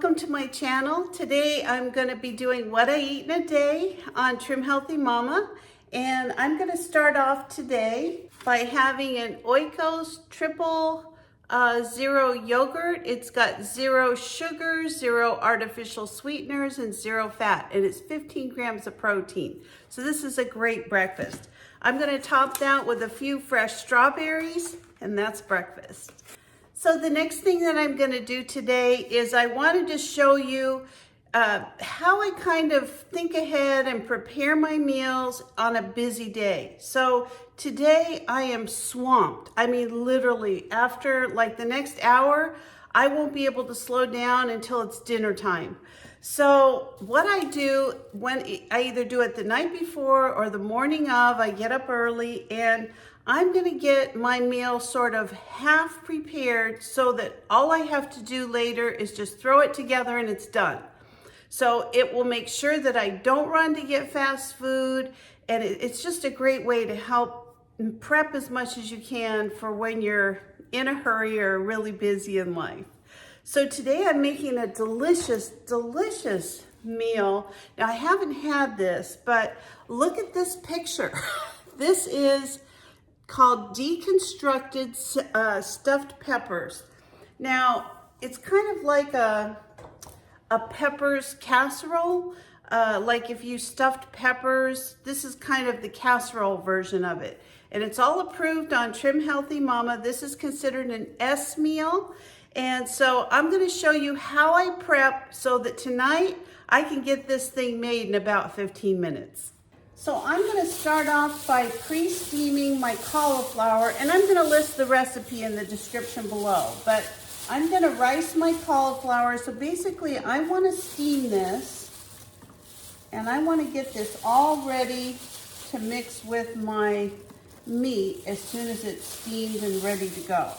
welcome to my channel. Today I'm going to be doing what I eat in a day on Trim Healthy Mama, and I'm going to start off today by having an Oikos triple zero yogurt. It's got 0 sugar, 0 artificial sweeteners, and 0 fat, and it's 15 grams of protein. So this is a great breakfast. I'm going to top that with a few fresh strawberries, and that's breakfast. So the next thing that I'm going to do today is I wanted to show you how I kind of think ahead and prepare my meals on a busy day. So today I am swamped. I mean, literally, after like the next hour, I won't be able to slow down until it's dinner time. So what I do when I either do it the night before or the morning of, I get up early and I'm gonna get my meal sort of half prepared so that all I have to do later is just throw it together and it's done. So it will make sure that I don't run to get fast food, and it's just a great way to help prep as much as you can for when you're in a hurry or really busy in life. So today I'm making a delicious, delicious meal. Now I haven't had this, but look at this picture. This is called Deconstructed stuffed peppers. Now, it's kind of like a peppers casserole. Like if you stuffed peppers, this is kind of the casserole version of it. And it's all approved on Trim Healthy Mama. This is considered an S meal. And so I'm gonna show you how I prep so that tonight I can get this thing made in about 15 minutes. So I'm going to start off by pre-steaming my cauliflower, and I'm going to list the recipe in the description below, but I'm going to rice my cauliflower. So basically I want to steam this, and I want to get this all ready to mix with my meat as soon as it's steamed and ready to go.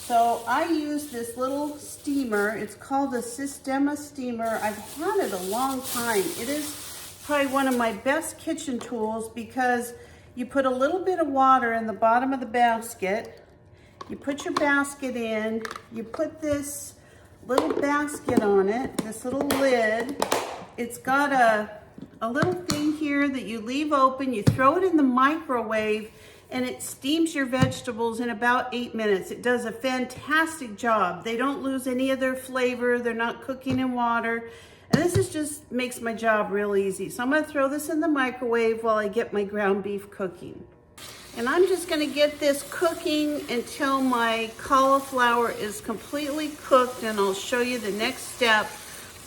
So I use this little steamer. It's called a Sistema steamer. I've had it a long time. It is probably one of my best kitchen tools because you put a little bit of water in the bottom of the basket, you put your basket in, you put this little basket on it, this little lid. It's got a little thing here that you leave open, you throw it in the microwave, and it steams your vegetables in about 8 minutes. It does a fantastic job. They don't lose any of their flavor, they're not cooking in water. And this is just makes my job real easy. So I'm gonna throw this in the microwave while I get my ground beef cooking. And I'm just gonna get this cooking until my cauliflower is completely cooked, and I'll show you the next step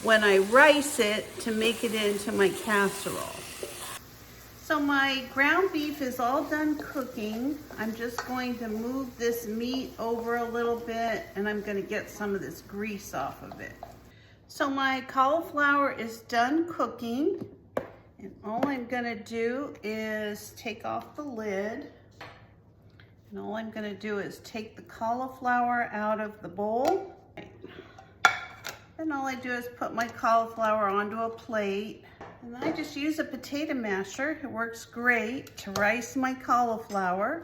when I rice it to make it into my casserole. So my ground beef is all done cooking. I'm just going to move this meat over a little bit, and I'm gonna get some of this grease off of it. So my cauliflower is done cooking, and all I'm gonna do is take off the lid, and all I'm gonna do is take the cauliflower out of the bowl. Then all I do is put my cauliflower onto a plate, and I just use a potato masher. It works great to rice my cauliflower.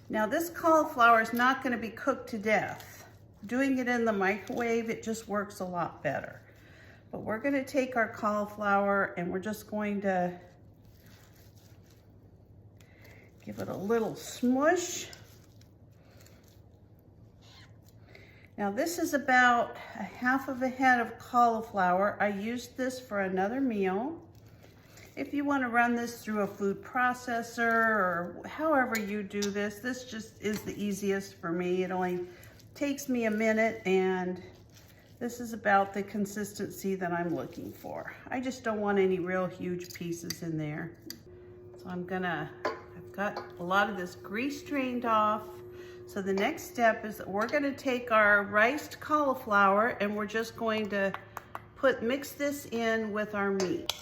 Now this cauliflower is not gonna be cooked to death. Doing it in the microwave, it just works a lot better. But we're gonna take our cauliflower and we're just going to give it a little smush. Now this is about a half of a head of cauliflower. I used this for another meal. If you want to run this through a food processor or however you do this, this just is the easiest for me. It only takes me a minute, and this is about the consistency that I'm looking for. I just don't want any real huge pieces in there. So I've got a lot of this grease drained off. So the next step is that we're gonna take our riced cauliflower and we're just going to mix this in with our meat.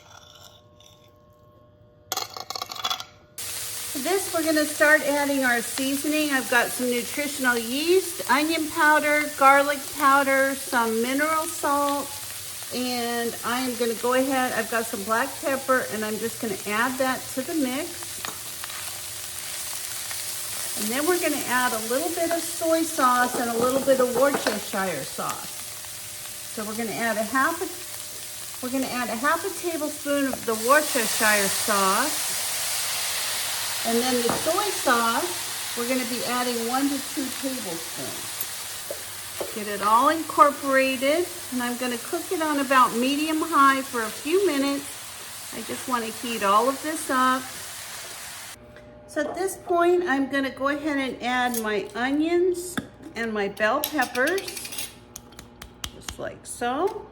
To this, we're gonna start adding our seasoning. I've got some nutritional yeast, onion powder, garlic powder, some mineral salt, and I am gonna go ahead, I've got some black pepper, and I'm just gonna add that to the mix. And then we're gonna add a little bit of soy sauce and a little bit of Worcestershire sauce. So we're gonna add a half a tablespoon of the Worcestershire sauce. And then the soy sauce, we're gonna be adding 1 to 2 tablespoons. Get it all incorporated, and I'm gonna cook it on about medium-high for a few minutes. I just wanna heat all of this up. So at this point, I'm gonna go ahead and add my onions and my bell peppers, just like so.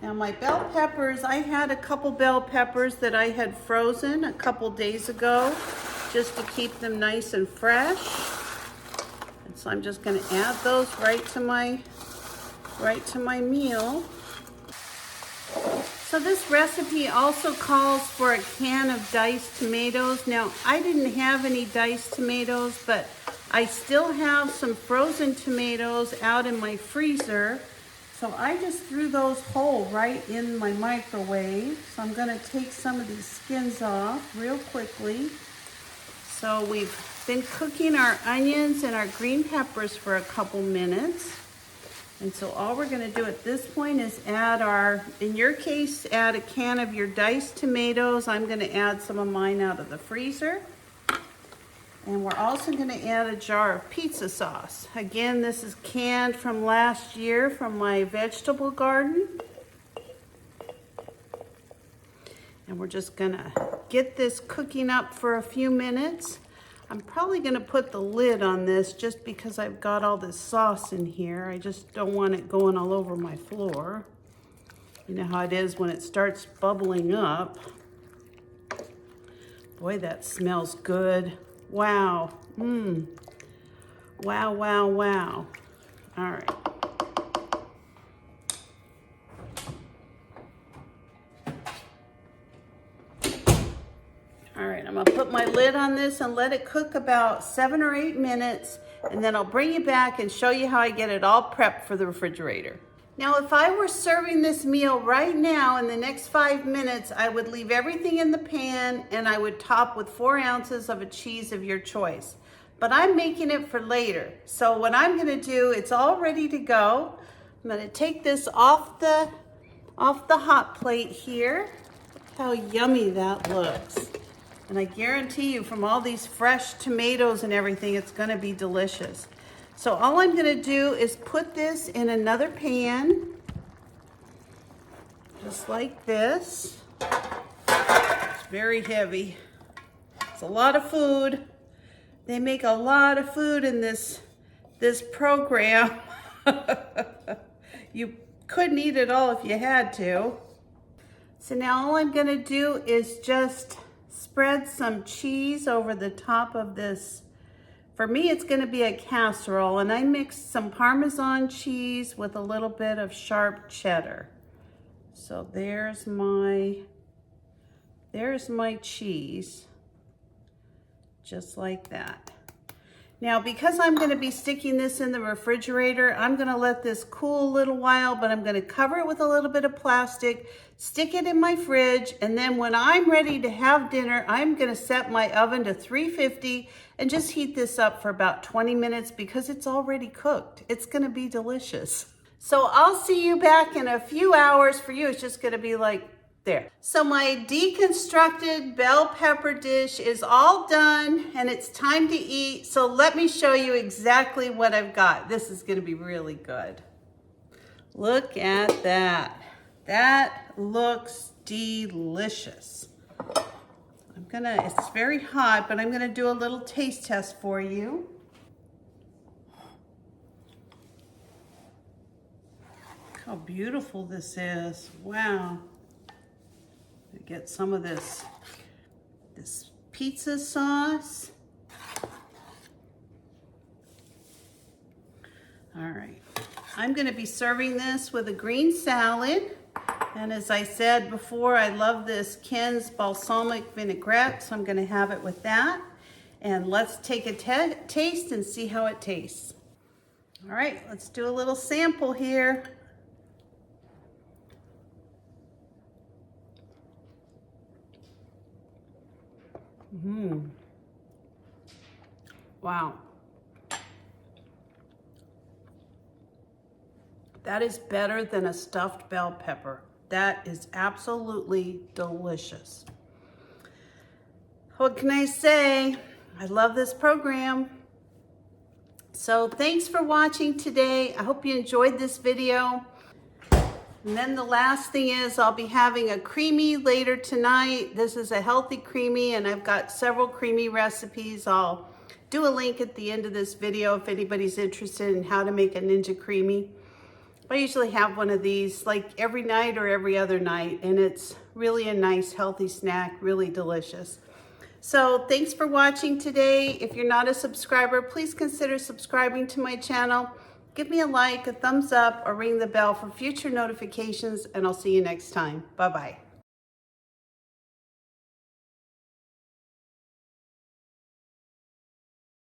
Now my bell peppers, I had a couple bell peppers that I had frozen a couple days ago, just to keep them nice and fresh. And so I'm just gonna add those right to my meal. So this recipe also calls for a can of diced tomatoes. Now, I didn't have any diced tomatoes, but I still have some frozen tomatoes out in my freezer. So I just threw those whole right in my microwave. So I'm gonna take some of these skins off real quickly. So we've been cooking our onions and our green peppers for a couple minutes. And so all we're gonna do at this point is add in your case, add a can of your diced tomatoes. I'm gonna add some of mine out of the freezer. And we're also gonna add a jar of pizza sauce. Again, this is canned from last year from my vegetable garden. And we're just gonna get this cooking up for a few minutes. I'm probably gonna put the lid on this just because I've got all this sauce in here. I just don't want it going all over my floor. You know how it is when it starts bubbling up. Boy, that smells good. Wow. Wow, wow, wow. All right. All right, I'm gonna put my lid on this and let it cook about 7 or 8 minutes, and then I'll bring you back and show you how I get it all prepped for the refrigerator. Now, if I were serving this meal right now in the next 5 minutes, I would leave everything in the pan and I would top with 4 ounces of a cheese of your choice. But I'm making it for later. So what I'm gonna do, it's all ready to go. I'm gonna take this off the hot plate here. Look how yummy that looks. And I guarantee you from all these fresh tomatoes and everything, it's gonna be delicious. So all I'm gonna do is put this in another pan, just like this. It's very heavy. It's a lot of food. They make a lot of food in this program. You couldn't eat it all if you had to. So now all I'm gonna do is just spread some cheese over the top of this. For me, it's gonna be a casserole, and I mixed some Parmesan cheese with a little bit of sharp cheddar. So there's my cheese, just like that. Now, because I'm gonna be sticking this in the refrigerator, I'm gonna let this cool a little while, but I'm gonna cover it with a little bit of plastic, stick it in my fridge, and then when I'm ready to have dinner, I'm gonna set my oven to 350 and just heat this up for about 20 minutes because it's already cooked. It's gonna be delicious. So I'll see you back in a few hours. For you, it's just gonna be like there. So my deconstructed bell pepper dish is all done and it's time to eat. So let me show you exactly what I've got. This is gonna be really good. Look at that. That looks delicious. It's very hot, but I'm gonna do a little taste test for you. Look how beautiful this is. Wow. Get some of this pizza sauce. All right, I'm gonna be serving this with a green salad. And as I said before, I love this Ken's balsamic vinaigrette, so I'm gonna have it with that. And let's take a taste and see how it tastes. All right, let's do a little sample here. Wow. That is better than a stuffed bell pepper. That is absolutely delicious. What can I say? I love this program. So thanks for watching today. I hope you enjoyed this video. And then the last thing is I'll be having a creamy later tonight. This is a healthy creamy, and I've got several creamy recipes. I'll do a link at the end of this video if anybody's interested in how to make a Ninja Creamy. I usually have one of these like every night or every other night, and it's really a nice healthy snack, really delicious. So thanks for watching today. If you're not a subscriber, please consider subscribing to my channel. Give me a like, a thumbs up, or ring the bell for future notifications, and I'll see you next time. Bye-bye.